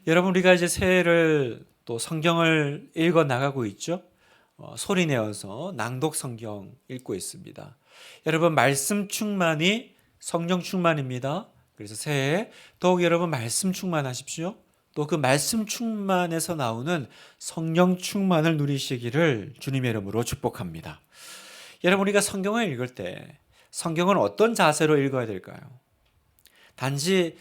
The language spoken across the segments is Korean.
여러분, 우리가 이제 새해를 또 성경을 읽어 나가고 있죠. 소리 내어서 낭독 성경 읽고 있습니다. 여러분, 말씀 충만이 성령 충만입니다. 그래서 새해 더욱 여러분 말씀 충만하십시오. 또 그 말씀 충만에서 나오는 성령 충만을 누리시기를 주님의 이름으로 축복합니다. 여러분, 우리가 성경을 읽을 때 성경은 어떤 자세로 읽어야 될까요? 단지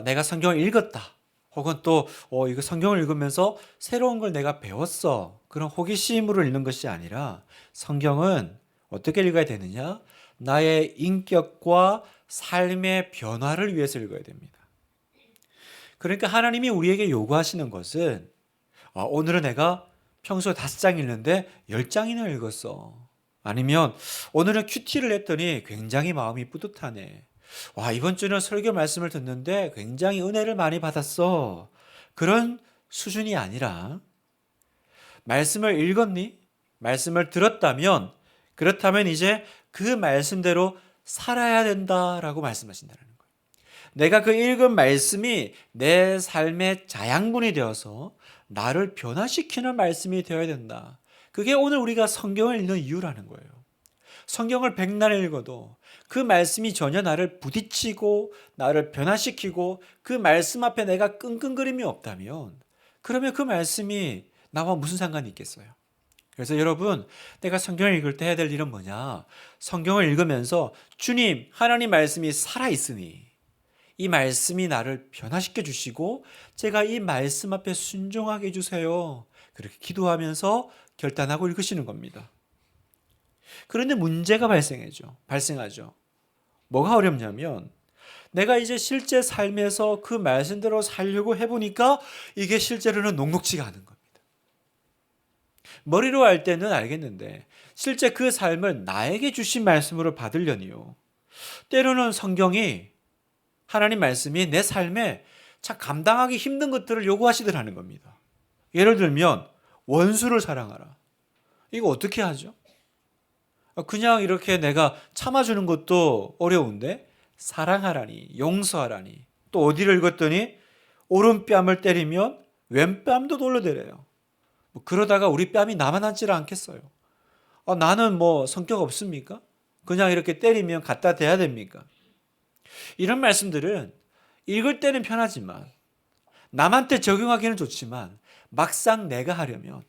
내가 성경을 읽었다. 혹은 또 이거 성경을 읽으면서 새로운 걸 내가 배웠어. 그런 호기심으로 읽는 것이 아니라 성경은 어떻게 읽어야 되느냐? 나의 인격과 삶의 변화를 위해서 읽어야 됩니다. 그러니까 하나님이 우리에게 요구하시는 것은 오늘은 내가 평소에 5장 읽는데 10장이나 읽었어. 아니면 오늘은 큐티를 했더니 굉장히 마음이 뿌듯하네. 와, 이번 주는 설교 말씀을 듣는데 굉장히 은혜를 많이 받았어. 그런 수준이 아니라 말씀을 읽었니? 말씀을 들었다면 그렇다면 이제 그 말씀대로 살아야 된다라고 말씀하신다는 거예요. 내가 그 읽은 말씀이 내 삶의 자양분이 되어서 나를 변화시키는 말씀이 되어야 된다. 그게 오늘 우리가 성경을 읽는 이유라는 거예요. 성경을 백날 읽어도 그 말씀이 전혀 나를 부딪히고 나를 변화시키고 그 말씀 앞에 내가 끙끙거림이 없다면 그러면 그 말씀이 나와 무슨 상관이 있겠어요? 그래서 여러분, 내가 성경을 읽을 때 해야 될 일은 뭐냐? 성경을 읽으면서 주님, 하나님 말씀이 살아있으니 이 말씀이 나를 변화시켜 주시고 제가 이 말씀 앞에 순종하게 해주세요. 그렇게 기도하면서 결단하고 읽으시는 겁니다. 그런데 문제가 발생하죠. 뭐가 어렵냐면 내가 이제 실제 삶에서 그 말씀대로 살려고 해보니까 이게 실제로는 녹록지가 않은 겁니다. 머리로 알 때는 알겠는데 실제 그 삶을 나에게 주신 말씀으로 받으려니요. 때로는 성경이 하나님 말씀이 내 삶에 참 감당하기 힘든 것들을 요구하시더라는 겁니다. 예를 들면 원수를 사랑하라. 이거 어떻게 하죠? 그냥 이렇게 내가 참아주는 것도 어려운데 사랑하라니, 용서하라니. 또 어디를 읽었더니 오른뺨을 때리면 왼뺨도 돌려대래요. 그러다가 우리 뺨이 남아나질 않겠어요. 나는 뭐 성격 없습니까? 그냥 이렇게 때리면 갖다 대야 됩니까? 이런 말씀들은 읽을 때는 편하지만 남한테 적용하기는 좋지만 막상 내가 하려면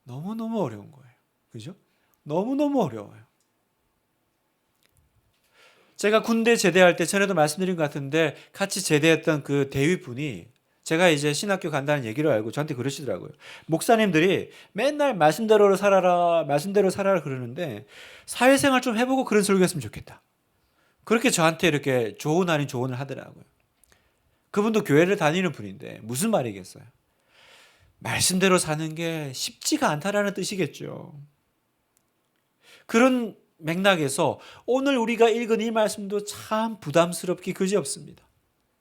너무너무 어려운 거예요. 그죠? 너무너무 어려워요. 제가 군대 제대할 때 전에도 말씀드린 것 같은데 같이 제대했던 그 대위분이 제가 이제 신학교 간다는 얘기를 알고 저한테 그러시더라고요. 목사님들이 맨날 말씀대로 살아라, 말씀대로 살아라 그러는데 사회생활 좀 해보고 그런 설교했으면 좋겠다. 그렇게 저한테 이렇게 조언 아닌 조언을 하더라고요. 그분도 교회를 다니는 분인데 무슨 말이겠어요? 말씀대로 사는 게 쉽지가 않다라는 뜻이겠죠. 그런 맥락에서 오늘 우리가 읽은 이 말씀도 참 부담스럽기 그지없습니다.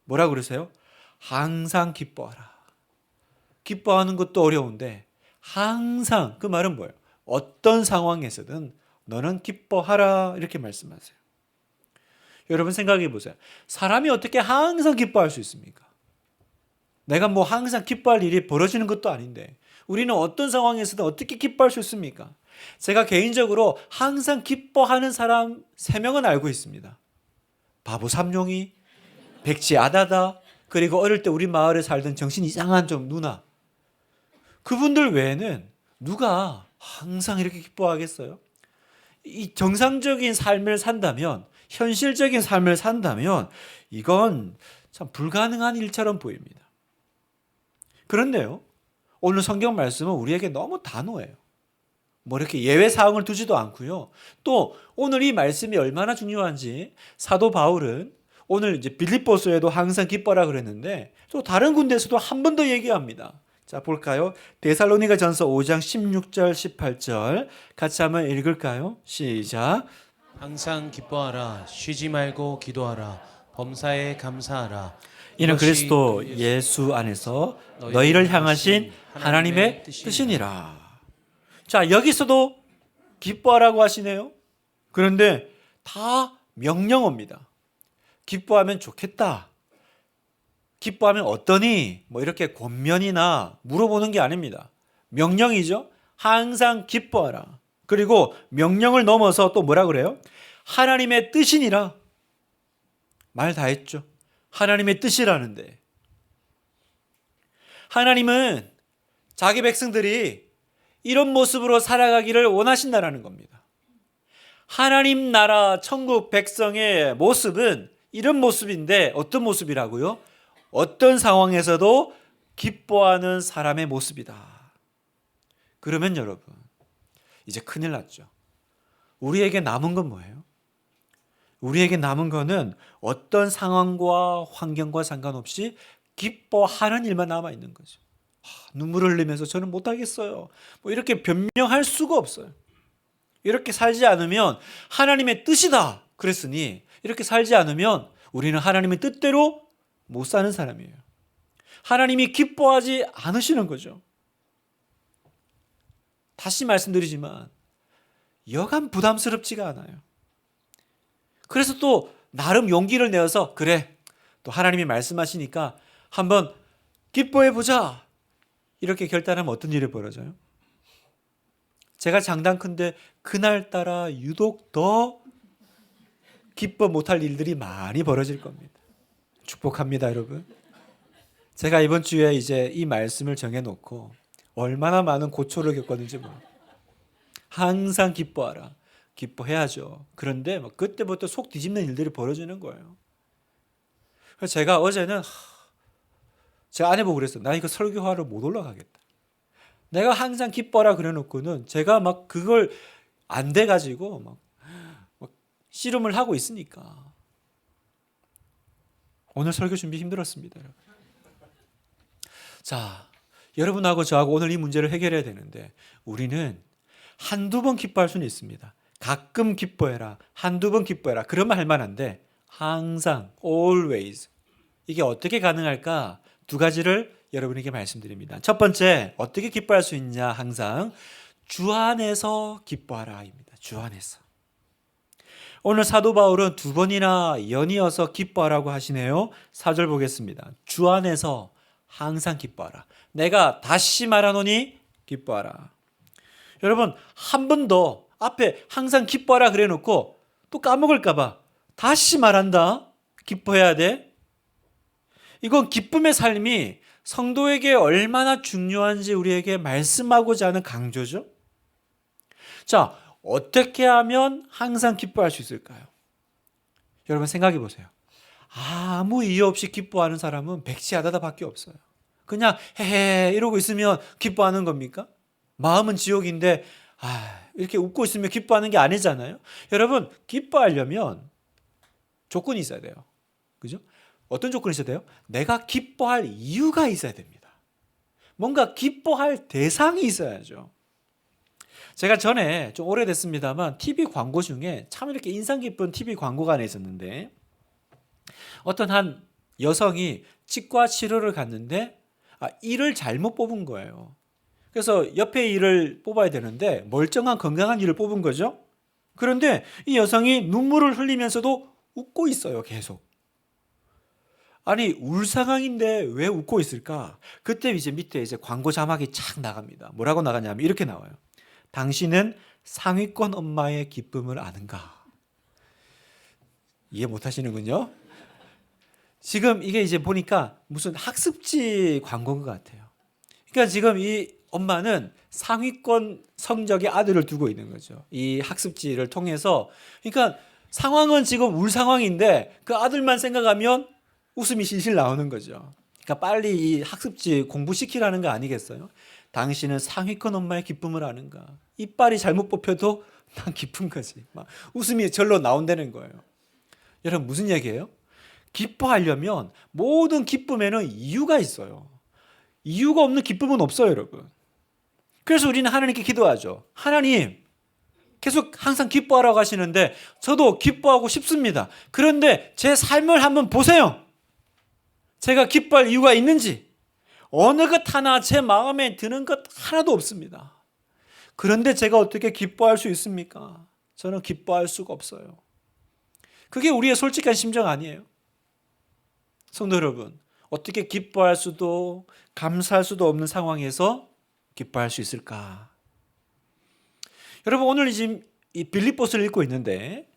뭐라 그러세요? 항상 기뻐하라. 기뻐하는 것도 어려운데 항상, 그 말은 뭐예요? 어떤 상황에서든 너는 기뻐하라 이렇게 말씀하세요. 여러분 생각해 보세요. 사람이 어떻게 항상 기뻐할 수 있습니까? 내가 뭐 항상 기뻐할 일이 벌어지는 것도 아닌데 우리는 어떤 상황에서든 어떻게 기뻐할 수 있습니까? 제가 개인적으로 항상 기뻐하는 사람 3명은 알고 있습니다. 바보 삼룡이, 백지 아다다, 그리고 어릴 때 우리 마을에 살던 정신 이상한 좀 누나. 그분들 외에는 누가 항상 이렇게 기뻐하겠어요? 이 정상적인 삶을 산다면, 현실적인 삶을 산다면 이건 참 불가능한 일처럼 보입니다. 그런데요, 오늘 성경 말씀은 우리에게 너무 단호해요. 뭐 이렇게 예외 사항을 두지도 않고요. 또 오늘 이 말씀이 얼마나 중요한지 사도 바울은 오늘 이제 빌립보서에도 항상 기뻐라 그랬는데 또 다른 군데에서도 한 번 더 얘기합니다. 자, 볼까요? 데살로니가 전서 5장 16절 18절 같이 한번 읽을까요? 시작. 항상 기뻐하라. 쉬지 말고 기도하라. 범사에 감사하라. 이는 이것이 그리스도 예수 안에서 너희를 향하신 하나님의 뜻이니라. 자, 여기서도 기뻐하라고 하시네요. 그런데 다 명령어입니다. 기뻐하면 좋겠다. 기뻐하면 어떠니? 뭐 이렇게 권면이나 물어보는 게 아닙니다. 명령이죠. 항상 기뻐하라. 그리고 명령을 넘어서 또 뭐라 그래요? 하나님의 뜻이니라. 말 다 했죠. 하나님의 뜻이라는데. 하나님은 자기 백성들이 이런 모습으로 살아가기를 원하신다라는 겁니다. 하나님 나라 천국 백성의 모습은 이런 모습인데 어떤 모습이라고요? 어떤 상황에서도 기뻐하는 사람의 모습이다. 그러면 여러분, 이제 큰일 났죠. 우리에게 남은 건 뭐예요? 우리에게 남은 거는 어떤 상황과 환경과 상관없이 기뻐하는 일만 남아있는 거죠. 눈물을 흘리면서 저는 못하겠어요. 뭐 이렇게 변명할 수가 없어요. 이렇게 살지 않으면 하나님의 뜻이다 그랬으니 이렇게 살지 않으면 우리는 하나님의 뜻대로 못 사는 사람이에요. 하나님이 기뻐하지 않으시는 거죠. 다시 말씀드리지만 여간 부담스럽지가 않아요. 그래서 또 나름 용기를 내어서 그래, 또 하나님이 말씀하시니까 한번 기뻐해 보자 이렇게 결단하면 어떤 일이 벌어져요? 제가 장담컨대 그날따라 유독 더 기뻐 못할 일들이 많이 벌어질 겁니다. 축복합니다, 여러분. 제가 이번 주에 이제 이 말씀을 정해놓고 얼마나 많은 고초를 겪었는지 몰라요. 항상 기뻐하라. 기뻐해야죠. 그런데 그때부터 속 뒤집는 일들이 벌어지는 거예요. 그래서 제가 어제는 제 아내 보고 그랬어요. 나 이거 설교하러 못 올라가겠다. 내가 항상 기뻐라 그래놓고는 제가 막 그걸 안 돼가지고 막 씨름을 하고 있으니까 오늘 설교 준비 힘들었습니다. 자, 여러분하고 저하고 오늘 이 문제를 해결해야 되는데 우리는 한두 번 기뻐할 수는 있습니다. 가끔 기뻐해라. 한두 번 기뻐해라. 그러면 할 만한데 항상 always 이게 어떻게 가능할까? 두 가지를 여러분에게 말씀드립니다. 첫 번째, 어떻게 기뻐할 수 있냐? 항상 주 안에서 기뻐하라입니다. 주 안에서. 오늘 사도 바울은 두 번이나 연이어서 기뻐하라고 하시네요. 4절 보겠습니다. 주 안에서 항상 기뻐하라. 내가 다시 말하노니 기뻐하라. 여러분, 한 번 더 앞에 항상 기뻐하라 그래 놓고 또 까먹을까 봐 다시 말한다. 기뻐해야 돼. 이건 기쁨의 삶이 성도에게 얼마나 중요한지 우리에게 말씀하고자 하는 강조죠. 자, 어떻게 하면 항상 기뻐할 수 있을까요? 여러분 생각해 보세요. 아무 이유 없이 기뻐하는 사람은 백지하다다밖에 없어요. 그냥 헤헤 이러고 있으면 기뻐하는 겁니까? 마음은 지옥인데 이렇게 웃고 있으면 기뻐하는 게 아니잖아요. 여러분 기뻐하려면 조건이 있어야 돼요. 그죠? 어떤 조건이 있어야 돼요? 내가 기뻐할 이유가 있어야 됩니다. 뭔가 기뻐할 대상이 있어야죠. 제가 전에 좀 오래됐습니다만 TV 광고 중에 참 이렇게 인상 깊은 TV 광고가 하나 있었는데 어떤 한 여성이 치과 치료를 갔는데 이를 잘못 뽑은 거예요. 그래서 옆에 이를 뽑아야 되는데 멀쩡한 건강한 이를 뽑은 거죠. 그런데 이 여성이 눈물을 흘리면서도 웃고 있어요. 계속. 아니 울 상황인데 왜 웃고 있을까? 그때 이제 밑에 이제 광고 자막이 착 나갑니다. 뭐라고 나가냐면 이렇게 나와요. 당신은 상위권 엄마의 기쁨을 아는가? 이해 못 하시는군요. 지금 이게 이제 보니까 무슨 학습지 광고인 것 같아요. 그러니까 지금 이 엄마는 상위권 성적의 아들을 두고 있는 거죠. 이 학습지를 통해서. 그러니까 상황은 지금 울 상황인데 그 아들만 생각하면 웃음이 실실 나오는 거죠. 그러니까 빨리 이 학습지 공부시키라는 거 아니겠어요? 당신은 상위권 엄마의 기쁨을 아는가? 이빨이 잘못 뽑혀도 난 기쁜 거지. 막 웃음이 절로 나온다는 거예요. 여러분 무슨 얘기예요? 기뻐하려면 모든 기쁨에는 이유가 있어요. 이유가 없는 기쁨은 없어요, 여러분. 그래서 우리는 하나님께 기도하죠. 하나님, 계속 항상 기뻐하라고 하시는데 저도 기뻐하고 싶습니다. 그런데 제 삶을 한번 보세요. 제가 기뻐할 이유가 있는지 어느 것 하나 제 마음에 드는 것 하나도 없습니다. 그런데 제가 어떻게 기뻐할 수 있습니까? 저는 기뻐할 수가 없어요. 그게 우리의 솔직한 심정 아니에요? 성도 여러분, 어떻게 기뻐할 수도 감사할 수도 없는 상황에서 기뻐할 수 있을까? 여러분, 오늘 지금 이 빌립보서를 읽고 있는데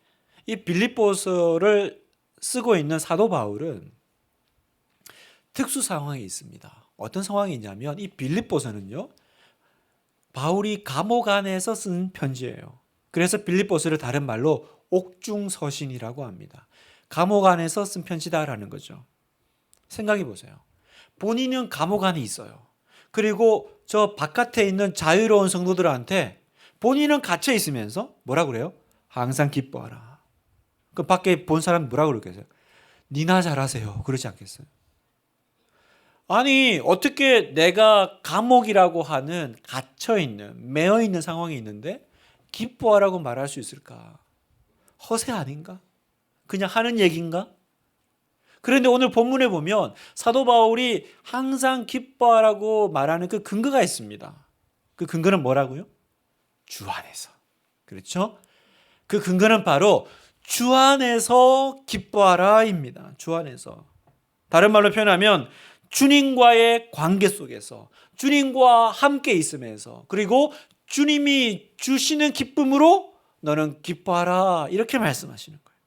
이 빌립보서를 쓰고 있는 사도 바울은 특수 상황이 있습니다. 어떤 상황이 있냐면 이 빌립보서는요, 바울이 감옥 안에서 쓴 편지예요. 그래서 빌립보서를 다른 말로 옥중서신이라고 합니다. 감옥 안에서 쓴 편지다라는 거죠. 생각해 보세요. 본인은 감옥 안에 있어요. 그리고 저 바깥에 있는 자유로운 성도들한테 본인은 갇혀 있으면서 뭐라 그래요? 항상 기뻐하라. 그 밖에 본 사람 뭐라 그러겠어요? 니나 잘하세요. 그러지 않겠어요? 아니, 어떻게 내가 감옥이라고 하는 갇혀있는, 매어있는 상황이 있는데 기뻐하라고 말할 수 있을까? 허세 아닌가? 그냥 하는 얘기인가? 그런데 오늘 본문에 보면 사도 바울이 항상 기뻐하라고 말하는 그 근거가 있습니다. 그 근거는 뭐라고요? 주 안에서. 그렇죠? 그 근거는 바로 주 안에서 기뻐하라입니다. 주 안에서. 다른 말로 표현하면 주님과의 관계 속에서, 주님과 함께 있으면서, 그리고 주님이 주시는 기쁨으로 너는 기뻐하라, 이렇게 말씀하시는 거예요.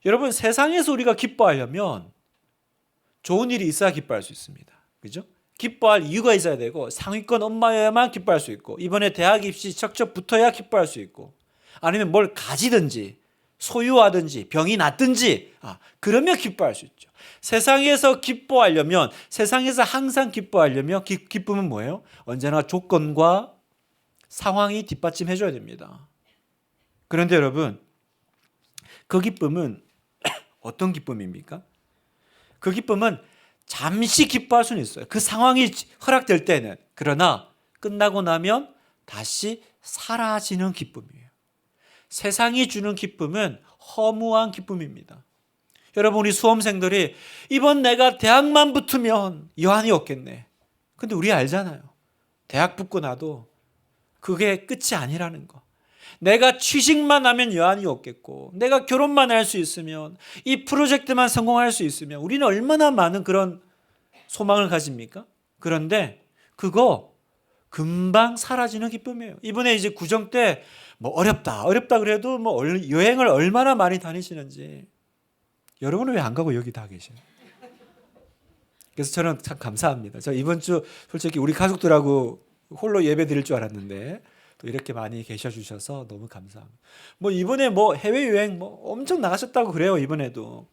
여러분, 세상에서 우리가 기뻐하려면 좋은 일이 있어야 기뻐할 수 있습니다. 그죠? 기뻐할 이유가 있어야 되고, 상위권 엄마여야만 기뻐할 수 있고, 이번에 대학 입시 척척 붙어야 기뻐할 수 있고, 아니면 뭘 가지든지 소유하든지 병이 낫든지 그러면 기뻐할 수 있죠. 세상에서 기뻐하려면, 세상에서 항상 기뻐하려면 기쁨은 뭐예요? 언제나 조건과 상황이 뒷받침해 줘야 됩니다. 그런데 여러분, 그 기쁨은 어떤 기쁨입니까? 그 기쁨은 잠시 기뻐할 수는 있어요. 그 상황이 허락될 때는. 그러나 끝나고 나면 다시 사라지는 기쁨이에요. 세상이 주는 기쁨은 허무한 기쁨입니다. 여러분, 우리 수험생들이 이번 내가 대학만 붙으면 여한이 없겠네. 근데 우리 알잖아요. 대학 붙고 나도 그게 끝이 아니라는 거. 내가 취직만 하면 여한이 없겠고, 내가 결혼만 할 수 있으면, 이 프로젝트만 성공할 수 있으면 우리는 얼마나 많은 그런 소망을 가집니까? 그런데 그거 금방 사라지는 기쁨이에요. 이번에 이제 구정 때 뭐 어렵다 그래도 뭐 여행을 얼마나 많이 다니시는지. 여러분은 왜 안 가고 여기 다 계세요? 그래서 저는 참 감사합니다. 저 이번 주 솔직히 우리 가족들하고 홀로 예배 드릴 줄 알았는데 또 이렇게 많이 계셔 주셔서 너무 감사합니다. 뭐 이번에 뭐 해외 여행 뭐 엄청 나가셨다고 그래요. 이번에도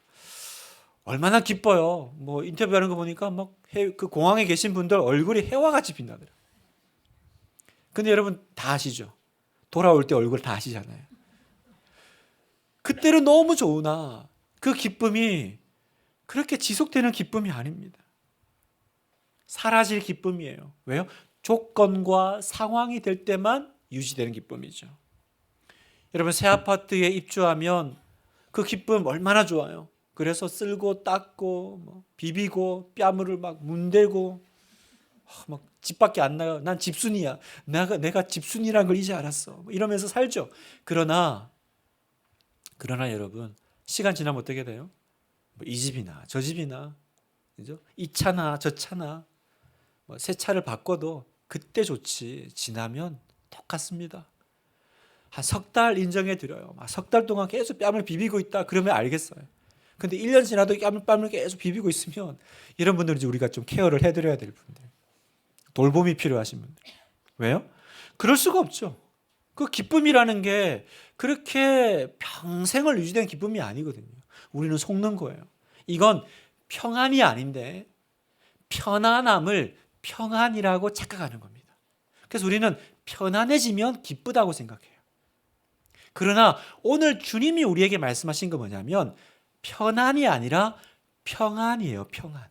얼마나 기뻐요. 뭐 인터뷰하는 거 보니까 막 그 공항에 계신 분들 얼굴이 해와 같이 빛나더라고요. 근데 여러분 다 아시죠? 돌아올 때 얼굴 다 아시잖아요. 그때는 너무 좋으나 그 기쁨이 그렇게 지속되는 기쁨이 아닙니다. 사라질 기쁨이에요. 왜요? 조건과 상황이 될 때만 유지되는 기쁨이죠. 여러분, 새 아파트에 입주하면 그 기쁨 얼마나 좋아요. 그래서 쓸고 닦고 비비고 뺨을 막 문대고 막 집 밖에 안 나가. 난 집순이야. 내가 집순이란 걸 이제 알았어. 이러면서 살죠. 그러나 여러분, 시간 지나면 어떻게 돼요? 이 집이나 저 집이나, 그죠? 이 차나 저 차나 새 차를 바꿔도 그때 좋지 지나면 똑같습니다. 한 석 달 인정해 드려요. 석 달 동안 계속 뺨을 비비고 있다 그러면 알겠어요. 근데 1년 지나도 뺨을 계속 비비고 있으면 이런 분들은 이제 우리가 좀 케어를 해드려야 될 분들, 돌봄이 필요하신 분들. 왜요? 그럴 수가 없죠. 그 기쁨이라는 게 그렇게 평생을 유지된 기쁨이 아니거든요. 우리는 속는 거예요. 이건 평안이 아닌데 편안함을 평안이라고 착각하는 겁니다. 그래서 우리는 편안해지면 기쁘다고 생각해요. 그러나 오늘 주님이 우리에게 말씀하신 건 뭐냐면 편안이 아니라 평안이에요. 평안.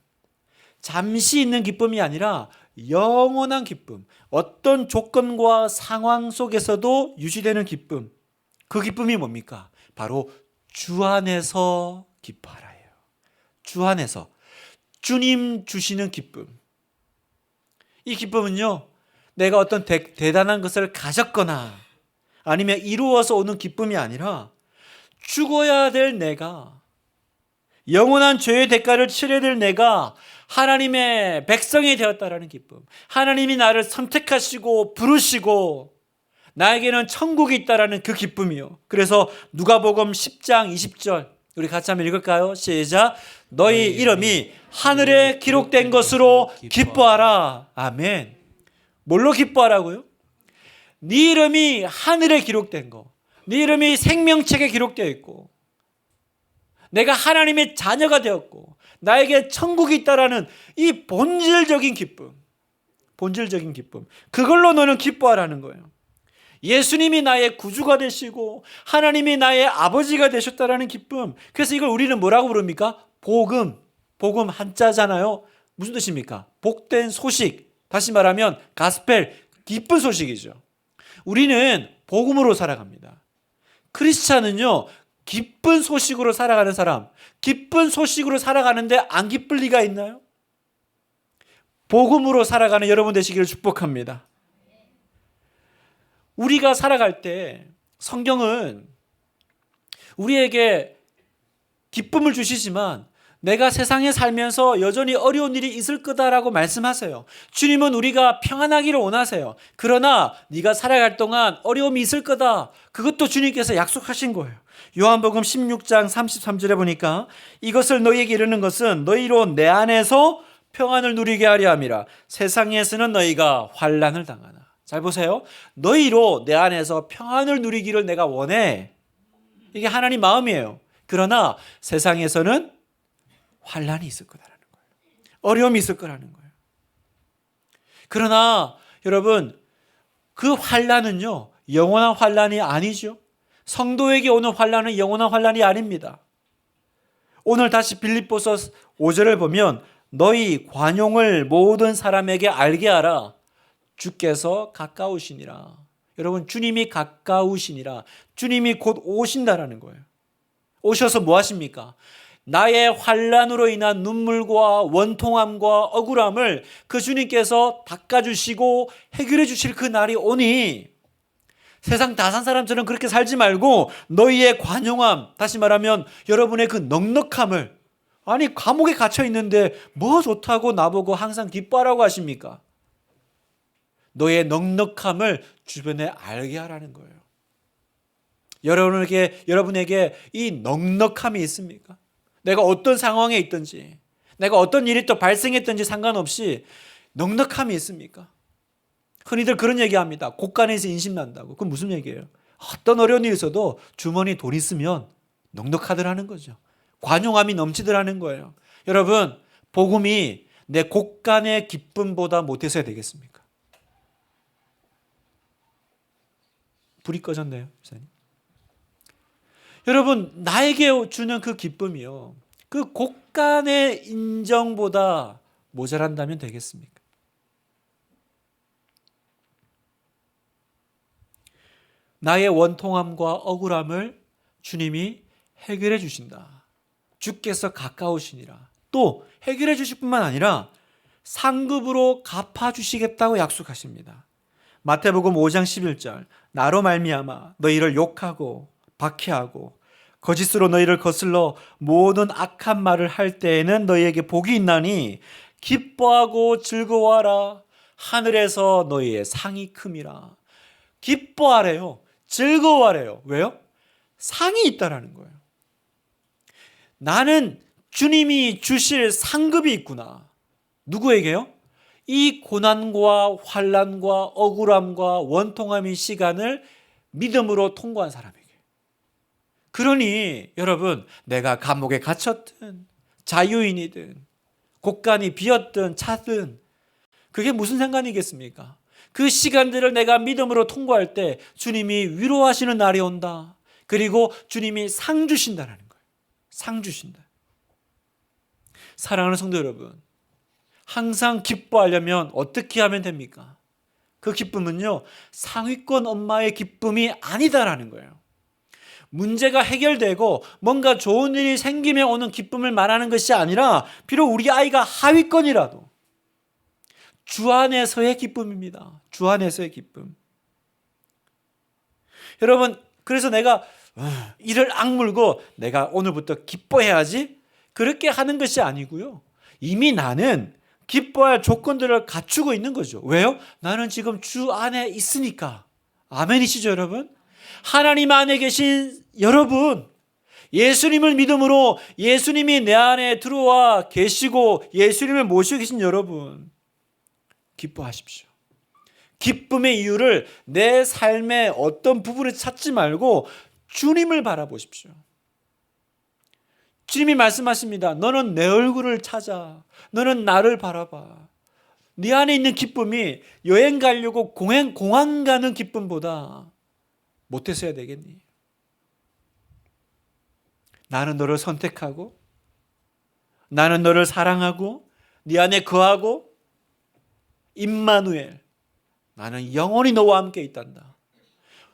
잠시 있는 기쁨이 아니라 영원한 기쁨. 어떤 조건과 상황 속에서도 유지되는 기쁨. 그 기쁨이 뭡니까? 바로 주 안에서 기뻐하라예요. 주 안에서 주님 주시는 기쁨. 이 기쁨은요, 내가 어떤 대단한 것을 가졌거나 아니면 이루어서 오는 기쁨이 아니라 죽어야 될 내가 영원한 죄의 대가를 치러야 될 내가 하나님의 백성이 되었다라는 기쁨. 하나님이 나를 선택하시고 부르시고 나에게는 천국이 있다라는 그 기쁨이요. 그래서 누가복음 10장 20절 우리 같이 한번 읽을까요? 시작. 너희 이름이 하늘에 기록된 것으로 기뻐하라. 아멘. 뭘로 기뻐하라고요? 네 이름이 하늘에 기록된 거. 네 이름이 생명책에 기록되어 있고 내가 하나님의 자녀가 되었고 나에게 천국이 있다라는 이 본질적인 기쁨. 본질적인 기쁨. 그걸로 너는 기뻐하라는 거예요. 예수님이 나의 구주가 되시고 하나님이 나의 아버지가 되셨다라는 기쁨. 그래서 이걸 우리는 뭐라고 부릅니까? 복음. 복음 한자잖아요. 무슨 뜻입니까? 복된 소식. 다시 말하면 가스펠, 기쁜 소식이죠. 우리는 복음으로 살아갑니다. 크리스찬은요, 기쁜 소식으로 살아가는 사람, 기쁜 소식으로 살아가는데 안 기쁠 리가 있나요? 복음으로 살아가는 여러분 되시기를 축복합니다. 우리가 살아갈 때 성경은 우리에게 기쁨을 주시지만 내가 세상에 살면서 여전히 어려운 일이 있을 거다라고 말씀하세요. 주님은 우리가 평안하기를 원하세요. 그러나 네가 살아갈 동안 어려움이 있을 거다. 그것도 주님께서 약속하신 거예요. 요한복음 16장 33절에 보니까 이것을 너희에게 이르는 것은 너희로 내 안에서 평안을 누리게 하려 함이라. 세상에서는 너희가 환난을 당하나. 잘 보세요. 너희로 내 안에서 평안을 누리기를 내가 원해. 이게 하나님 마음이에요. 그러나 세상에서는 환난이 있을 거라는 거예요. 어려움이 있을 거라는 거예요. 그러나 여러분 그 환난은요 영원한 환난이 아니죠. 성도에게 오는 환난은 영원한 환난이 아닙니다. 오늘 다시 빌립보서 5절을 보면 너희 관용을 모든 사람에게 알게 하라. 주께서 가까우시니라. 여러분 주님이 가까우시니라. 주님이 곧 오신다라는 거예요. 오셔서 뭐 하십니까? 나의 환난으로 인한 눈물과 원통함과 억울함을 그 주님께서 닦아주시고 해결해 주실 그 날이 오니 세상 다 산 사람처럼 그렇게 살지 말고 너희의 관용함, 다시 말하면 여러분의 그 넉넉함을, 아니 감옥에 갇혀 있는데 뭐 좋다고 나보고 항상 기뻐하라고 하십니까? 너의 넉넉함을 주변에 알게 하라는 거예요. 여러분에게 이 넉넉함이 있습니까? 내가 어떤 상황에 있든지 내가 어떤 일이 또 발생했든지 상관없이 넉넉함이 있습니까? 흔히들 그런 얘기합니다. 곳간에서 인심난다고. 그건 무슨 얘기예요? 어떤 어려운 일이 있어도 주머니 돈 있으면 넉넉하더라는 거죠. 관용함이 넘치더라는 거예요. 여러분 복음이 내 곳간의 기쁨보다 못해서야 되겠습니까? 불이 꺼졌네요. 목사님. 여러분 나에게 주는 그 기쁨이요 그 곳간의 인정보다 모자란다면 되겠습니까? 나의 원통함과 억울함을 주님이 해결해 주신다. 주께서 가까우시니라. 또 해결해 주실 뿐만 아니라 상급으로 갚아주시겠다고 약속하십니다. 마태복음 5장 11절 나로 말미암아 너희를 욕하고 박해하고 거짓으로 너희를 거슬러 모든 악한 말을 할 때에는 너희에게 복이 있나니 기뻐하고 즐거워하라. 하늘에서 너희의 상이 큼이라. 기뻐하래요. 즐거워하래요. 왜요? 상이 있다라는 거예요. 나는 주님이 주실 상급이 있구나. 누구에게요? 이 고난과 환난과 억울함과 원통함의 시간을 믿음으로 통과한 사람에게. 그러니 여러분 내가 감옥에 갇혔든 자유인이든 곳간이 비었든 차든 그게 무슨 상관이겠습니까? 그 시간들을 내가 믿음으로 통과할 때 주님이 위로하시는 날이 온다. 그리고 주님이 상 주신다는 거예요. 상 주신다. 사랑하는 성도 여러분, 항상 기뻐하려면 어떻게 하면 됩니까? 그 기쁨은요 상위권 엄마의 기쁨이 아니다라는 거예요. 문제가 해결되고 뭔가 좋은 일이 생기면 오는 기쁨을 말하는 것이 아니라 비록 우리 아이가 하위권이라도 주 안에서의 기쁨입니다. 주 안에서의 기쁨. 여러분 그래서 내가 이를 악물고 내가 오늘부터 기뻐해야지. 그렇게 하는 것이 아니고요. 이미 나는 기뻐할 조건들을 갖추고 있는 거죠. 왜요? 나는 지금 주 안에 있으니까. 아멘이시죠, 여러분? 하나님 안에 계신 여러분, 예수님을 믿음으로 예수님이 내 안에 들어와 계시고 예수님을 모시고 계신 여러분, 기뻐하십시오. 기쁨의 이유를 내 삶의 어떤 부분을 찾지 말고 주님을 바라보십시오. 주님이 말씀하십니다. 너는 내 얼굴을 찾아. 너는 나를 바라봐. 네 안에 있는 기쁨이 여행 가려고 공항 가는 기쁨보다 못했어야 되겠니? 나는 너를 선택하고 나는 너를 사랑하고 네 안에 거하고 임마누엘, 나는 영원히 너와 함께 있단다.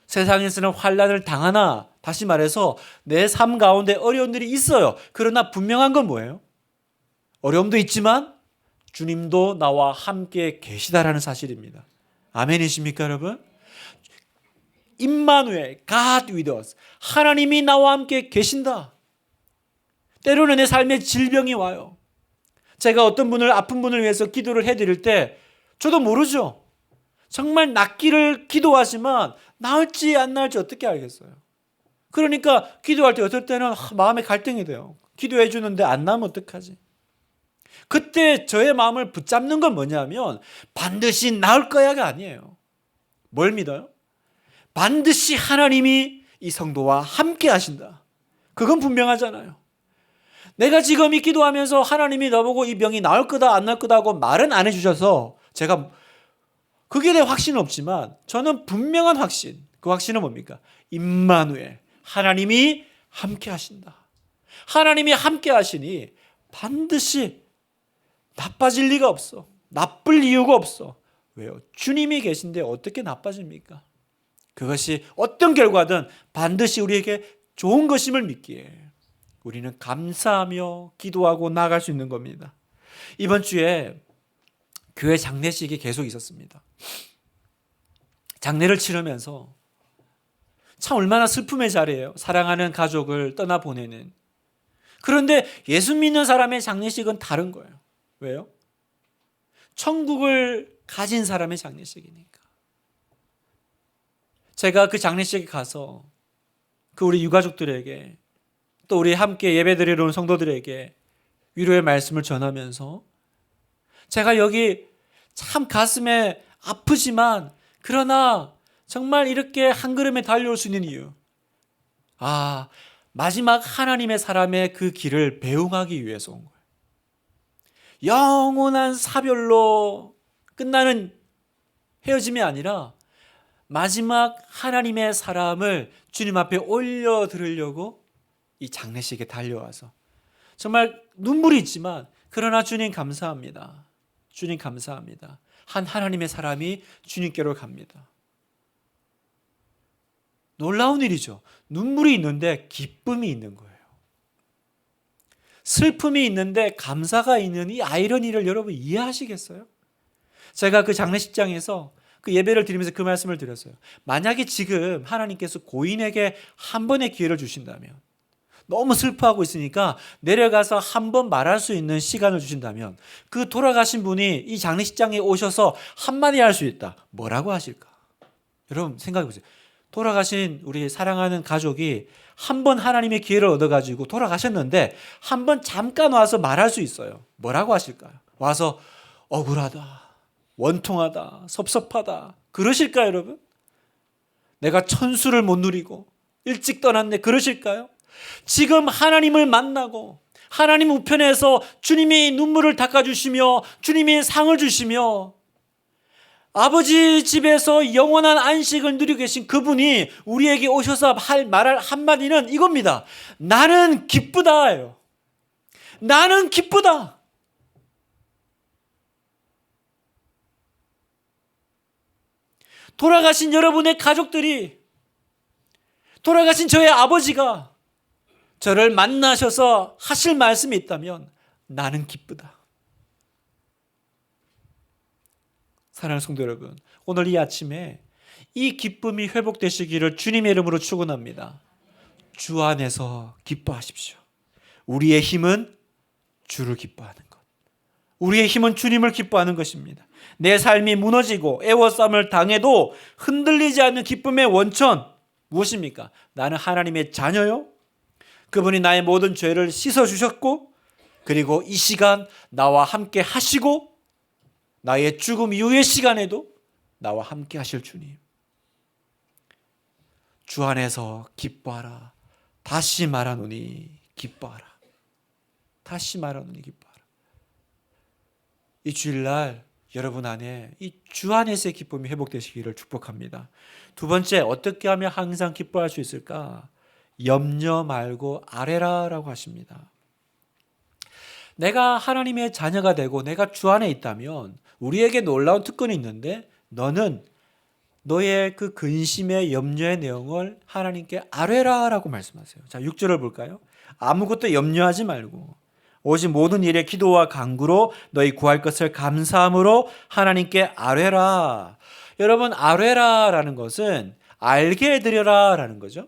세상에서는 환난을 당하나, 다시 말해서 내 삶 가운데 어려움들이 있어요. 그러나 분명한 건 뭐예요? 어려움도 있지만 주님도 나와 함께 계시다라는 사실입니다. 아멘이십니까, 여러분? 임마누엘, God with us. 하나님이 나와 함께 계신다. 때로는 내 삶에 질병이 와요. 제가 어떤 분을, 아픈 분을 위해서 기도를 해드릴 때 저도 모르죠. 정말 낫기를 기도하지만 나을지 안 나을지 어떻게 알겠어요? 그러니까 기도할 때 어떨 때는 마음에 갈등이 돼요. 기도해 주는데 안 나면 어떡하지? 그때 저의 마음을 붙잡는 건 뭐냐면 반드시 나을 거야가 아니에요. 뭘 믿어요? 반드시 하나님이 이 성도와 함께 하신다. 그건 분명하잖아요. 내가 지금 이 기도하면서 하나님이 나보고 이 병이 나을 거다 안 나을 거다 하고 말은 안 해주셔서 제가 그게 대해 확신은 없지만 저는 분명한 확신, 그 확신은 뭡니까? 임마누엘, 하나님이 함께 하신다. 하나님이 함께 하시니 반드시 나빠질 리가 없어. 나쁠 이유가 없어. 왜요? 주님이 계신데 어떻게 나빠집니까? 그것이 어떤 결과든 반드시 우리에게 좋은 것임을 믿기에 우리는 감사하며 기도하고 나아갈 수 있는 겁니다. 이번 주에 교회 장례식이 계속 있었습니다. 장례를 치르면서 참 얼마나 슬픔의 자리예요. 사랑하는 가족을 떠나보내는. 그런데 예수 믿는 사람의 장례식은 다른 거예요. 왜요? 천국을 가진 사람의 장례식이니까. 제가 그 장례식에 가서 그 우리 유가족들에게 또 우리 함께 예배드리러 온 성도들에게 위로의 말씀을 전하면서 제가 여기 참 가슴에 아프지만 그러나 정말 이렇게 한 걸음에 달려올 수 있는 이유. 마지막 하나님의 사람의 그 길을 배웅하기 위해서 온 거예요. 영원한 사별로 끝나는 헤어짐이 아니라 마지막 하나님의 사람을 주님 앞에 올려드리려고 이 장례식에 달려와서 정말 눈물이 있지만 그러나 주님 감사합니다. 주님 감사합니다. 한 하나님의 사람이 주님께로 갑니다. 놀라운 일이죠. 눈물이 있는데 기쁨이 있는 거예요. 슬픔이 있는데 감사가 있는 이 아이러니를 여러분 이해하시겠어요? 제가 그 장례식장에서 그 예배를 드리면서 그 말씀을 드렸어요. 만약에 지금 하나님께서 고인에게 한 번의 기회를 주신다면, 너무 슬퍼하고 있으니까 내려가서 한 번 말할 수 있는 시간을 주신다면 그 돌아가신 분이 이 장례식장에 오셔서 한마디 할 수 있다. 뭐라고 하실까? 여러분 생각해 보세요. 돌아가신 우리 사랑하는 가족이 한 번 하나님의 기회를 얻어가지고 돌아가셨는데 한 번 잠깐 와서 말할 수 있어요. 뭐라고 하실까요? 와서 억울하다, 원통하다, 섭섭하다 그러실까요, 여러분? 내가 천수를 못 누리고 일찍 떠났네 그러실까요? 지금 하나님을 만나고 하나님 우편에서 주님이 눈물을 닦아주시며 주님이 상을 주시며 아버지 집에서 영원한 안식을 누리고 계신 그분이 우리에게 오셔서 말할 한마디는 이겁니다. 나는 기쁘다예요. 나는 기쁘다. 돌아가신 여러분의 가족들이, 돌아가신 저의 아버지가 저를 만나셔서 하실 말씀이 있다면 나는 기쁘다. 사랑하는 성도 여러분, 오늘 이 아침에 이 기쁨이 회복되시기를 주님의 이름으로 축원합니다. 주 안에서 기뻐하십시오. 우리의 힘은 주를 기뻐하는 것. 우리의 힘은 주님을 기뻐하는 것입니다. 내 삶이 무너지고 애워싸움을 당해도 흔들리지 않는 기쁨의 원천 무엇입니까? 나는 하나님의 자녀요. 그분이 나의 모든 죄를 씻어주셨고 그리고 이 시간 나와 함께 하시고 나의 죽음 이후의 시간에도 나와 함께 하실 주님. 주 안에서 기뻐하라. 다시 말하노니 기뻐하라. 다시 말하노니 기뻐하라. 이 주일날 여러분 안에 이 주 안에서의 기쁨이 회복되시기를 축복합니다. 두 번째, 어떻게 하면 항상 기뻐할 수 있을까? 염려 말고 아뢰라라고 하십니다. 내가 하나님의 자녀가 되고 내가 주 안에 있다면 우리에게 놀라운 특권이 있는데 너는 너의 그 근심의 염려의 내용을 하나님께 아뢰라라고 말씀하세요. 자, 6절을 볼까요? 아무것도 염려하지 말고 오직 모든 일에 기도와 간구로 너희 구할 것을 감사함으로 하나님께 아뢰라. 여러분, 아뢰라라는 것은 알게 해드려라라는 거죠.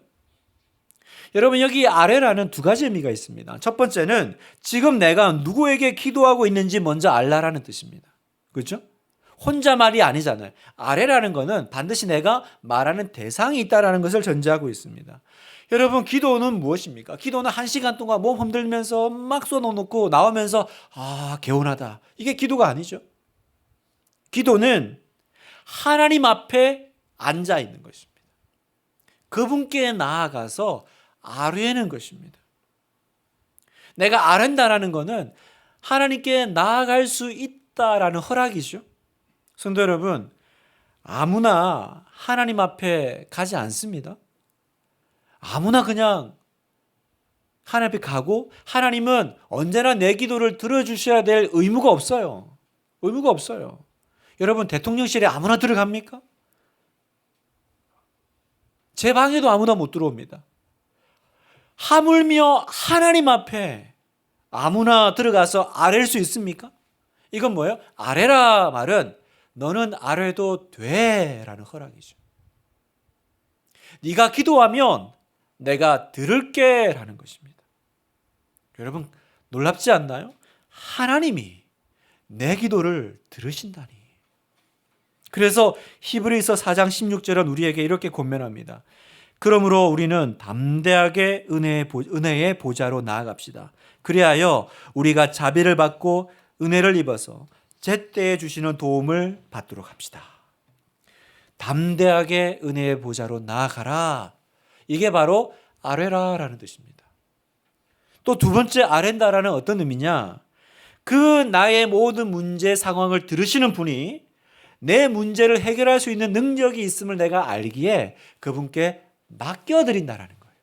여러분, 여기 아뢰라는 두 가지 의미가 있습니다. 첫 번째는 지금 내가 누구에게 기도하고 있는지 먼저 알라라는 뜻입니다. 그렇죠? 혼자 말이 아니잖아요. 아뢰라는 것은 반드시 내가 말하는 대상이 있다는 것을 전제하고 있습니다. 여러분, 기도는 무엇입니까? 기도는 1시간 동안 몸 흔들면서 막 쏟아놓고 나오면서 개운하다. 이게 기도가 아니죠. 기도는 하나님 앞에 앉아 있는 것입니다. 그분께 나아가서 아뢰는 것입니다. 내가 아뢰다라는 것은 하나님께 나아갈 수 있다라는 허락이죠. 성도 여러분, 아무나 하나님 앞에 가지 않습니다. 아무나 그냥 하나님 앞에 가고 하나님은 언제나 내 기도를 들어주셔야 될 의무가 없어요. 의무가 없어요. 여러분, 대통령실에 아무나 들어갑니까? 제 방에도 아무나 못 들어옵니다. 하물며 하나님 앞에 아무나 들어가서 아뢰일 수 있습니까? 이건 뭐예요? 아뢰라 말은 너는 아뢰도 돼라는 허락이죠. 네가 기도하면 내가 들을게 라는 것입니다. 여러분, 놀랍지 않나요? 하나님이 내 기도를 들으신다니. 그래서 히브리서 4장 16절은 우리에게 이렇게 권면합니다. 그러므로 우리는 담대하게 은혜의 보좌로 나아갑시다. 그리하여 우리가 자비를 받고 은혜를 입어서 제때에 주시는 도움을 받도록 합시다. 담대하게 은혜의 보좌로 나아가라. 이게 바로 아뢰라라는 뜻입니다. 또 두 번째 아뢰다라는 어떤 의미냐? 그 나의 모든 문제 상황을 들으시는 분이 내 문제를 해결할 수 있는 능력이 있음을 내가 알기에 그분께 맡겨드린다라는 거예요.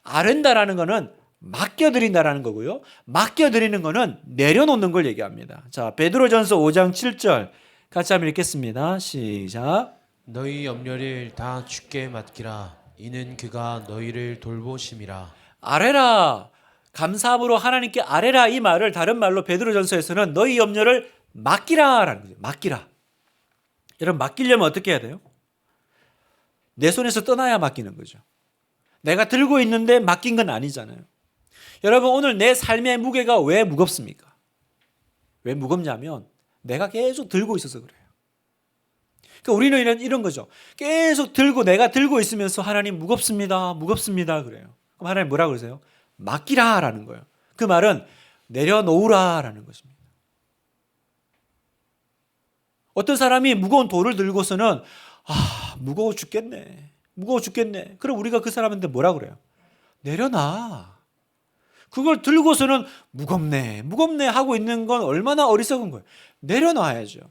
아뢰다라는 것은 맡겨드린다라는 거고요. 맡겨드리는 것은 내려놓는 걸 얘기합니다. 자, 베드로전서 5장 7절 같이 한번 읽겠습니다. 시작. 너희 염려를 다 주께 맡기라. 이는 그가 너희를 돌보심이라. 아뢰라. 감사함으로 하나님께 아뢰라. 이 말을 다른 말로 베드로전서에서는 너희 염려를 맡기라라는 거죠. 맡기라. 여러분, 맡기려면 어떻게 해야 돼요? 내 손에서 떠나야 맡기는 거죠. 내가 들고 있는데 맡긴 건 아니잖아요. 여러분, 오늘 내 삶의 무게가 왜 무겁습니까? 왜 무겁냐면 내가 계속 들고 있어서 그래요. 그러니까 우리는 이런 거죠. 계속 들고 내가 들고 있으면서 하나님 무겁습니다. 무겁습니다. 그래요. 그럼 하나님 뭐라 그러세요? 맡기라라는 거예요. 그 말은 내려놓으라라는 것입니다. 어떤 사람이 무거운 돌을 들고서는 무거워 죽겠네. 무거워 죽겠네. 그럼 우리가 그 사람한테 뭐라 그래요? 내려놔. 그걸 들고서는 무겁네. 무겁네 하고 있는 건 얼마나 어리석은 거예요. 내려놔야죠.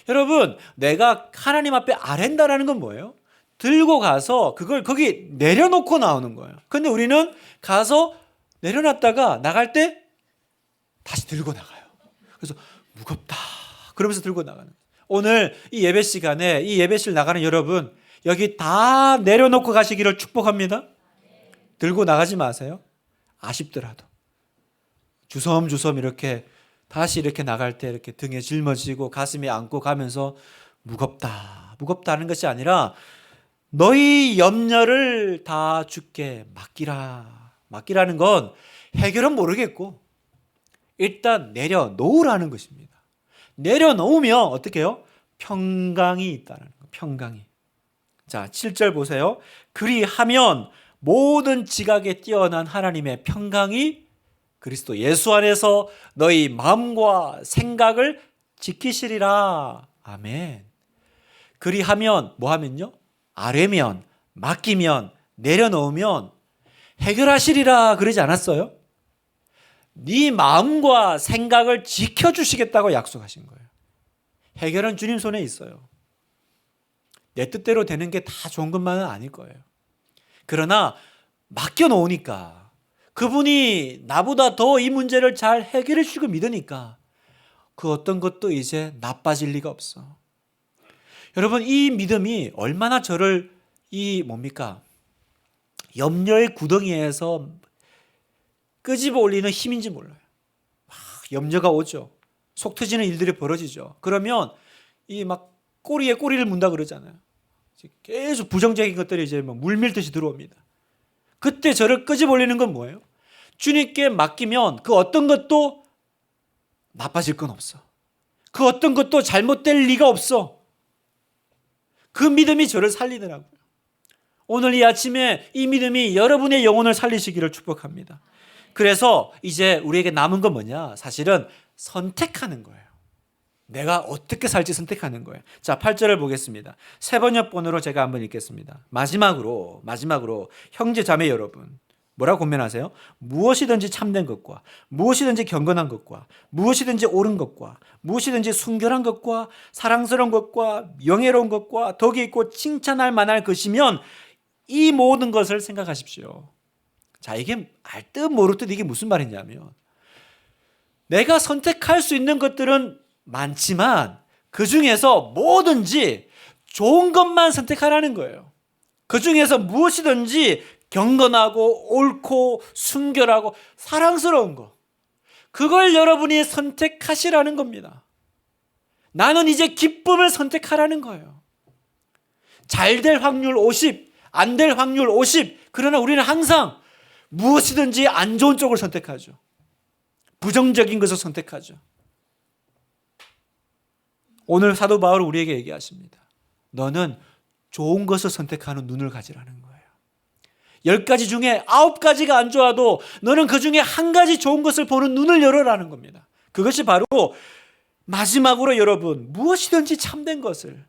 여러분, 내가 하나님 앞에 아뢰다라는 건 뭐예요? 들고 가서 그걸 거기 내려놓고 나오는 거예요. 근데 우리는 가서 내려놨다가 나갈 때 다시 들고 나가요. 그래서 무겁다. 그러면서 들고 나가는 거예요. 오늘 이 예배 시간에 이 예배실 나가는 여러분, 여기 다 내려놓고 가시기를 축복합니다. 들고 나가지 마세요. 아쉽더라도 주섬주섬 이렇게 다시 이렇게 나갈 때 이렇게 등에 짊어지고 가슴에 안고 가면서 무겁다는 것이 아니라 너희 염려를 다 주께 맡기라. 맡기라는 건 해결은 모르겠고 일단 내려놓으라는 것입니다. 내려놓으면 어떻게 해요? 평강이 있다는 거. 평강이. 자, 7절 보세요. 그리하면 모든 지각에 뛰어난 하나님의 평강이 그리스도 예수 안에서 너희 마음과 생각을 지키시리라. 아멘. 그리하면 뭐 하면요? 아뢰면, 맡기면, 내려놓으면 해결하시리라 그러지 않았어요? 네 마음과 생각을 지켜주시겠다고 약속하신 거예요. 해결은 주님 손에 있어요. 내 뜻대로 되는 게 다 좋은 것만은 아닐 거예요. 그러나 맡겨놓으니까 그분이 나보다 더 이 문제를 잘 해결해 주시고 믿으니까 그 어떤 것도 이제 나빠질 리가 없어. 여러분, 이 믿음이 얼마나 저를 염려의 구덩이에서 끄집어 올리는 힘인지 몰라요. 막 염려가 오죠. 속 터지는 일들이 벌어지죠. 그러면 이 막 꼬리에 꼬리를 문다 그러잖아요. 계속 부정적인 것들이 이제 막 물밀듯이 들어옵니다. 그때 저를 끄집어 올리는 건 뭐예요? 주님께 맡기면 그 어떤 것도 나빠질 건 없어. 그 어떤 것도 잘못될 리가 없어. 그 믿음이 저를 살리더라고요. 오늘 이 아침에 이 믿음이 여러분의 영혼을 살리시기를 축복합니다. 그래서 이제 우리에게 남은 건 뭐냐? 사실은 선택하는 거예요. 내가 어떻게 살지 선택하는 거예요. 자, 8절을 보겠습니다. 세 번역본으로 제가 한번 읽겠습니다. 마지막으로 형제 자매 여러분, 뭐라고 권면하세요? 무엇이든지 참된 것과 무엇이든지 경건한 것과 무엇이든지 옳은 것과 무엇이든지 순결한 것과 사랑스러운 것과 영예로운 것과 덕이 있고 칭찬할 만할 것이면 이 모든 것을 생각하십시오. 자, 이게 알 듯 모를 듯 이게 무슨 말이냐면 내가 선택할 수 있는 것들은 많지만 그 중에서 뭐든지 좋은 것만 선택하라는 거예요. 그 중에서 무엇이든지 경건하고 옳고 순결하고 사랑스러운 거, 그걸 여러분이 선택하시라는 겁니다. 나는 이제 기쁨을 선택하라는 거예요. 잘 될 확률 50, 안 될 확률 50. 그러나 우리는 항상 무엇이든지 안 좋은 쪽을 선택하죠. 부정적인 것을 선택하죠. 오늘 사도 바울은 우리에게 얘기하십니다. 너는 좋은 것을 선택하는 눈을 가지라는 거예요. 10가지 중에 9가지가 안 좋아도 너는 그 중에 한 가지 좋은 것을 보는 눈을 열어라는 겁니다. 그것이 바로 마지막으로 여러분, 무엇이든지 참된 것을,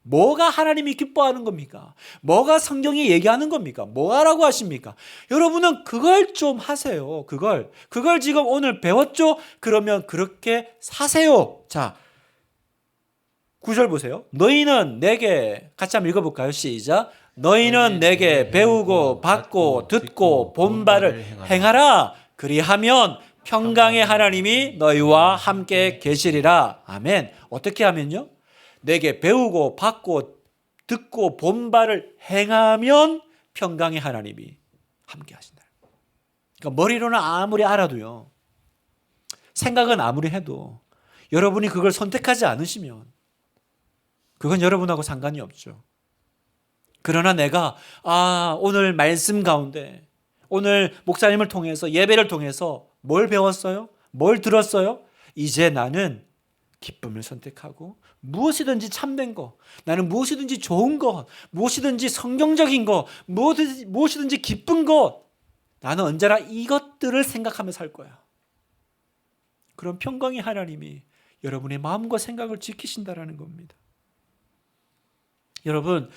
뭐가 하나님이 기뻐하는 겁니까? 뭐가 성경이 얘기하는 겁니까? 뭐 하라고 하십니까? 여러분은 그걸 좀 하세요. 그걸 지금 오늘 배웠죠? 그러면 그렇게 사세요. 자, 9절 보세요. 너희는 내게, 같이 한번 읽어볼까요? 시작. 너희는 내게 배우고 받고 듣고 본 바를 행하라. 그리하면 평강의 하나님이 너희와 함께 계시리라. 아멘. 어떻게 하면요? 내게 배우고 받고 듣고 본 바를 행하면 평강의 하나님이 함께 하신다. 그러니까 머리로는 아무리 알아도요, 생각은 아무리 해도 여러분이 그걸 선택하지 않으시면 그건 여러분하고 상관이 없죠. 그러나 내가 오늘 말씀 가운데, 오늘 목사님을 통해서, 예배를 통해서 뭘 배웠어요? 뭘 들었어요? 이제 나는 기쁨을 선택하고 무엇이든지 참된 거, 나는 무엇이든지 좋은 것, 무엇이든지 성경적인 것, 무엇이든지 기쁜 것, 나는 언제나 이것들을 생각하며 살 거야. 그럼 평강의 하나님이 여러분의 마음과 생각을 지키신다라는 겁니다. 여러분,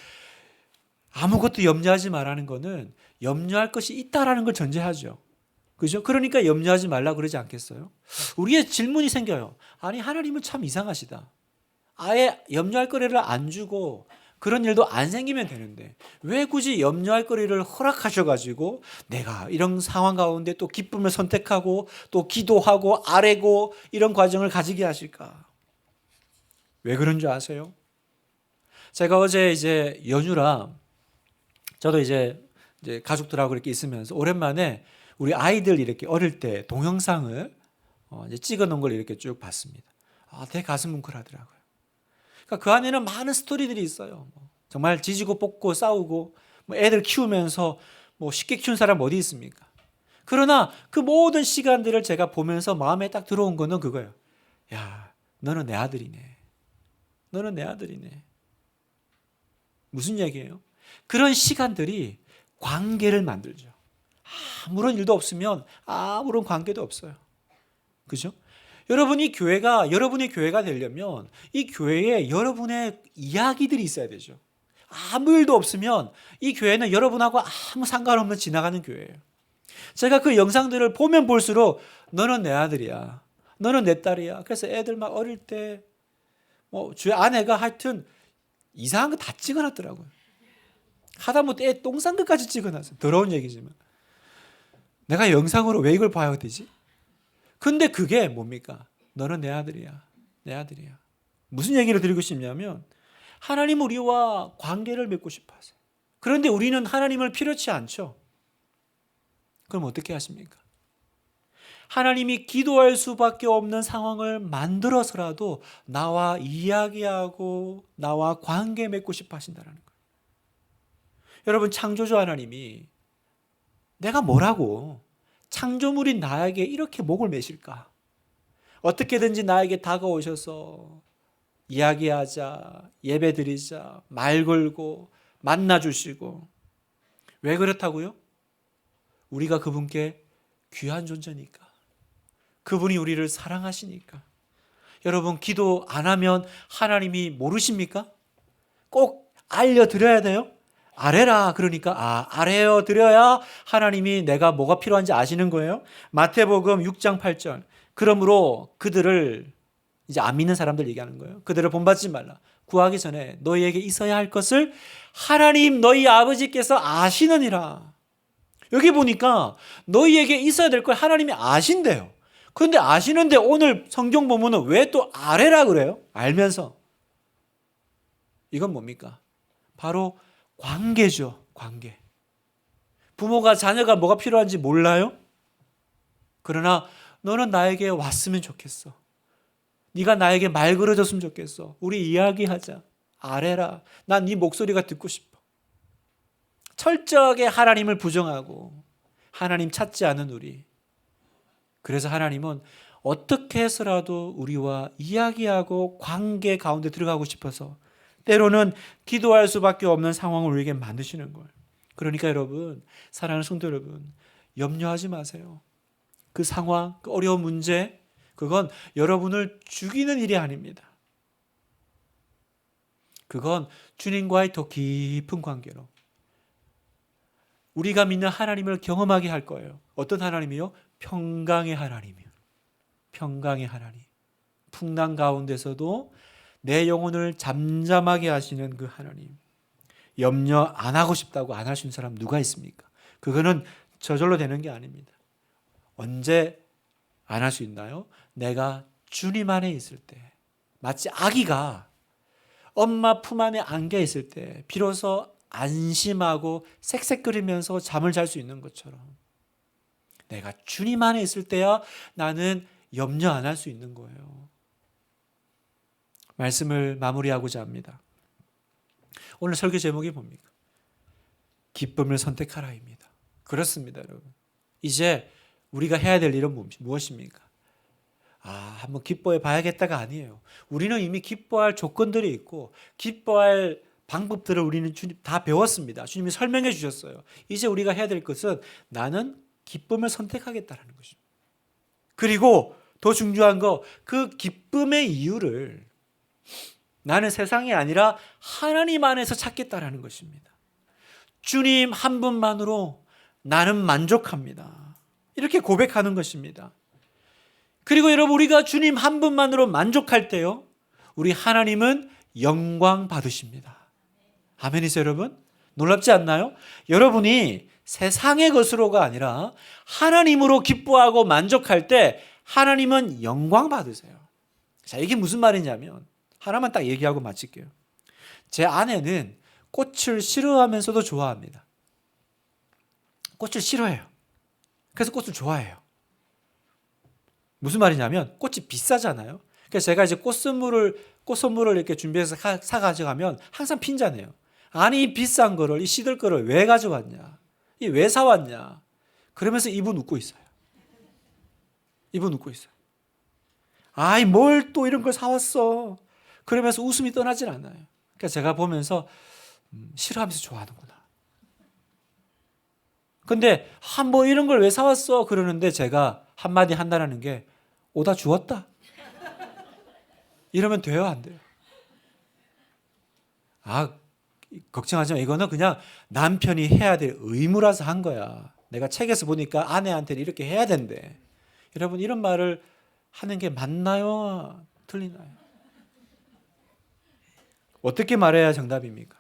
아무것도 염려하지 말라는 거는 염려할 것이 있다라는 걸 전제하죠. 그죠? 그러니까 염려하지 말라 그러지 않겠어요? 우리의 질문이 생겨요. 아니, 하나님은 참 이상하시다. 아예 염려할 거리를 안 주고 그런 일도 안 생기면 되는데 왜 굳이 염려할 거리를 허락하셔가지고 내가 이런 상황 가운데 또 기쁨을 선택하고 또 기도하고 아뢰고 이런 과정을 가지게 하실까? 왜 그런 줄 아세요? 제가 어제 이제 연휴라 저도 이제 가족들하고 이렇게 있으면서 오랜만에 우리 아이들 이렇게 어릴 때 동영상을 이제 찍어 놓은 걸 이렇게 쭉 봤습니다. 되게 가슴 뭉클하더라고요. 그러니까 그 안에는 많은 스토리들이 있어요. 정말 지지고 볶고 싸우고 애들 키우면서 쉽게 키운 사람 어디 있습니까? 그러나 그 모든 시간들을 제가 보면서 마음에 딱 들어온 거는 그거예요. 야, 너는 내 아들이네. 너는 내 아들이네. 무슨 얘기예요? 그런 시간들이 관계를 만들죠. 아무런 일도 없으면 아무런 관계도 없어요. 그죠? 여러분의 교회가 되려면 이 교회에 여러분의 이야기들이 있어야 되죠. 아무 일도 없으면 이 교회는 여러분하고 아무 상관없는 지나가는 교회예요. 제가 그 영상들을 보면 볼수록 너는 내 아들이야. 너는 내 딸이야. 그래서 애들 막 어릴 때 제 아내가 하여튼 이상한 거 다 찍어놨더라고요. 하다못해 애 똥 싼 것까지 찍어놨어요. 더러운 얘기지만. 내가 영상으로 왜 이걸 봐야 되지? 근데 그게 뭡니까? 너는 내 아들이야. 내 아들이야. 무슨 얘기를 드리고 싶냐면 하나님 우리와 관계를 맺고 싶어 하세요. 그런데 우리는 하나님을 필요치 않죠. 그럼 어떻게 하십니까? 하나님이 기도할 수밖에 없는 상황을 만들어서라도 나와 이야기하고 나와 관계 맺고 싶어 하신다는 거예요. 여러분, 창조주 하나님이 내가 뭐라고 창조물인 나에게 이렇게 목을 매실까? 어떻게든지 나에게 다가오셔서 이야기하자, 예배드리자, 말 걸고 만나주시고. 왜 그렇다고요? 우리가 그분께 귀한 존재니까. 그분이 우리를 사랑하시니까. 여러분, 기도 안 하면 하나님이 모르십니까? 꼭 알려드려야 돼요. 아뢰라. 그러니까 알려드려야 하나님이 내가 뭐가 필요한지 아시는 거예요. 마태복음 6장 8절. 그러므로 그들을, 이제 안 믿는 사람들 얘기하는 거예요. 그들을 본받지 말라. 구하기 전에 너희에게 있어야 할 것을 하나님 너희 아버지께서 아시느니라. 여기 보니까 너희에게 있어야 될 걸 하나님이 아신대요. 그런데 아시는데 오늘 성경 본문은 왜 또 아뢰라 그래요? 알면서. 이건 뭡니까? 바로 관계죠. 관계. 부모가 자녀가 뭐가 필요한지 몰라요? 그러나 너는 나에게 왔으면 좋겠어. 네가 나에게 말 걸어줬으면 좋겠어. 우리 이야기하자. 아뢰라. 난 네 목소리가 듣고 싶어. 철저하게 하나님을 부정하고 하나님 찾지 않은 우리. 그래서 하나님은 어떻게 해서라도 우리와 이야기하고 관계 가운데 들어가고 싶어서 때로는 기도할 수밖에 없는 상황을 우리에게 만드시는 거예요. 그러니까 여러분, 사랑하는 성도 여러분, 염려하지 마세요. 그 상황, 그 어려운 문제, 그건 여러분을 죽이는 일이 아닙니다. 그건 주님과의 더 깊은 관계로 우리가 믿는 하나님을 경험하게 할 거예요. 어떤 하나님이요? 평강의 하나님이요. 평강의 하나님. 풍랑 가운데서도 내 영혼을 잠잠하게 하시는 그 하나님. 염려 안 하고 싶다고 안 할 수 있는 사람 누가 있습니까? 그거는 저절로 되는 게 아닙니다. 언제 안 할 수 있나요? 내가 주님 안에 있을 때, 마치 아기가 엄마 품 안에 안겨 있을 때 비로소 안심하고 쌕쌕거리면서 잠을 잘 수 있는 것처럼 내가 주님 안에 있을 때야 나는 염려 안 할 수 있는 거예요. 말씀을 마무리하고자 합니다. 오늘 설교 제목이 뭡니까? 기쁨을 선택하라입니다. 그렇습니다, 여러분. 이제 우리가 해야 될 일은 무엇입니까? 한번 기뻐해 봐야겠다가 아니에요. 우리는 이미 기뻐할 조건들이 있고 기뻐할 방법들을 우리는 주님 다 배웠습니다. 주님이 설명해 주셨어요. 이제 우리가 해야 될 것은 나는 기쁨을 선택하겠다는 것입니다. 그리고 더 중요한 거, 그 기쁨의 이유를 나는 세상이 아니라 하나님 안에서 찾겠다라는 것입니다. 주님 한 분만으로 나는 만족합니다. 이렇게 고백하는 것입니다. 그리고 여러분, 우리가 주님 한 분만으로 만족할 때요, 우리 하나님은 영광 받으십니다. 아멘이세요, 여러분? 놀랍지 않나요? 여러분이 세상의 것으로가 아니라 하나님으로 기뻐하고 만족할 때 하나님은 영광 받으세요. 자, 이게 무슨 말이냐면 하나만 딱 얘기하고 마칠게요. 제 아내는 꽃을 싫어하면서도 좋아합니다. 꽃을 싫어해요. 그래서 꽃을 좋아해요. 무슨 말이냐면 꽃이 비싸잖아요. 그래서 제가 이제 꽃 선물을 이렇게 준비해서 사 가져가면 항상 핀잔해요. 아니, 이 비싼 거를, 이 시들 거를 왜 가져왔냐? 이 왜 사왔냐? 그러면서 입은 웃고 있어요. 입은 웃고 있어요. 아이, 뭘 또 이런 걸 사왔어. 그러면서 웃음이 떠나질 않아요. 그러니까 제가 보면서 싫어하면서 좋아하는구나. 근데 뭐 이런 걸 왜 사왔어? 그러는데 제가 한마디 한다라는 게 오다 주웠다. 이러면 돼요, 안 돼요? 걱정하지 마. 이거는 그냥 남편이 해야 될 의무라서 한 거야. 내가 책에서 보니까 아내한테는 이렇게 해야 된대. 여러분, 이런 말을 하는 게 맞나요? 틀리나요? 어떻게 말해야 정답입니까?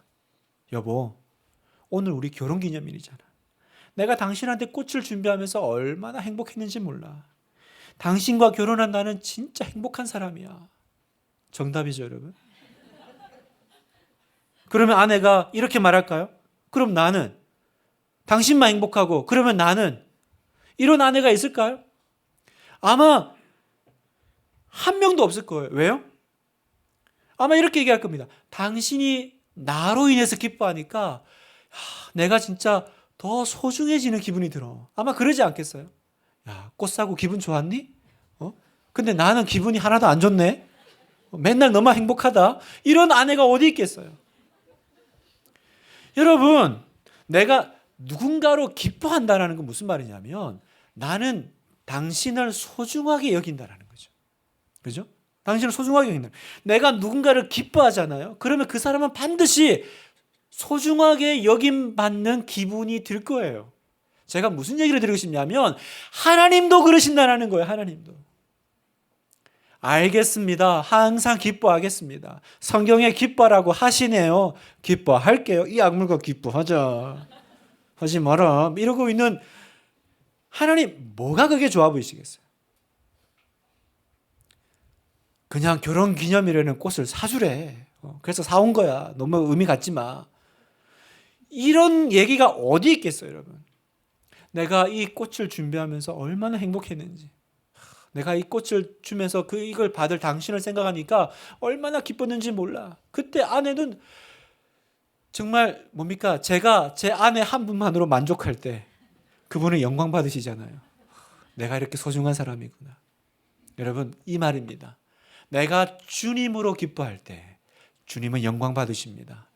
여보, 오늘 우리 결혼기념일이잖아. 내가 당신한테 꽃을 준비하면서 얼마나 행복했는지 몰라. 당신과 결혼한 나는 진짜 행복한 사람이야. 정답이죠, 여러분? 그러면 아내가 이렇게 말할까요? 그럼 나는 당신만 행복하고 그러면 나는 이런 아내가 있을까요? 아마 한 명도 없을 거예요. 왜요? 아마 이렇게 얘기할 겁니다. 당신이 나로 인해서 기뻐하니까 내가 진짜 더 소중해지는 기분이 들어. 아마 그러지 않겠어요? 야, 꽃 사고 기분 좋았니? 근데 나는 기분이 하나도 안 좋네. 맨날 너만 행복하다. 이런 아내가 어디 있겠어요? 여러분, 내가 누군가로 기뻐한다는 건 무슨 말이냐면 나는 당신을 소중하게 여긴다는 거죠. 그죠? 당신을 소중하게 여긴다. 내가 누군가를 기뻐하잖아요. 그러면 그 사람은 반드시 소중하게 여김받는 기분이 들 거예요. 제가 무슨 얘기를 드리고 싶냐면 하나님도 그러신다는 거예요. 하나님도. 알겠습니다. 항상 기뻐하겠습니다. 성경에 기뻐라고 하시네요. 기뻐할게요. 이 악물고 기뻐하자. 하지 마라. 이러고 있는 하나님, 뭐가 그게 좋아 보이시겠어요? 그냥 결혼 기념일에는 꽃을 사주래. 그래서 사온 거야. 너무 의미 갖지 마. 이런 얘기가 어디 있겠어요, 여러분? 내가 이 꽃을 준비하면서 얼마나 행복했는지. 내가 이 꽃을 주면서 이걸 받을 당신을 생각하니까 얼마나 기뻤는지 몰라. 그때 아내는 정말 뭡니까? 제가 제 아내 한 분만으로 만족할 때 그분은 영광 받으시잖아요. 내가 이렇게 소중한 사람이구나. 여러분, 이 말입니다. 내가 주님으로 기뻐할 때 주님은 영광 받으십니다.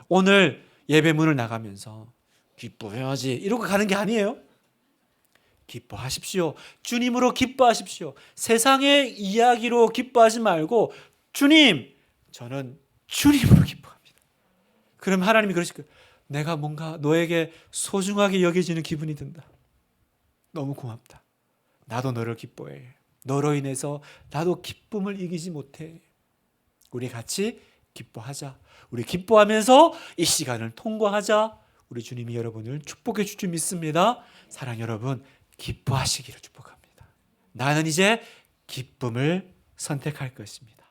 오늘 예배문을 나가면서 기뻐해야지 이러고 가는 게 아니에요. 기뻐하십시오. 주님으로 기뻐하십시오. 세상의 이야기로 기뻐하지 말고 주님, 저는 주님으로 기뻐합니다. 그럼 하나님이 그러실 거예요. 내가 뭔가 너에게 소중하게 여겨지는 기분이 든다. 너무 고맙다. 나도 너를 기뻐해. 너로 인해서 나도 기쁨을 이기지 못해. 우리 같이 기뻐하자. 우리 기뻐하면서 이 시간을 통과하자. 우리 주님이 여러분을 축복해 줄 줄 믿습니다. 사랑 여러분, 기뻐하시기를 축복합니다. 나는 이제 기쁨을 선택할 것입니다.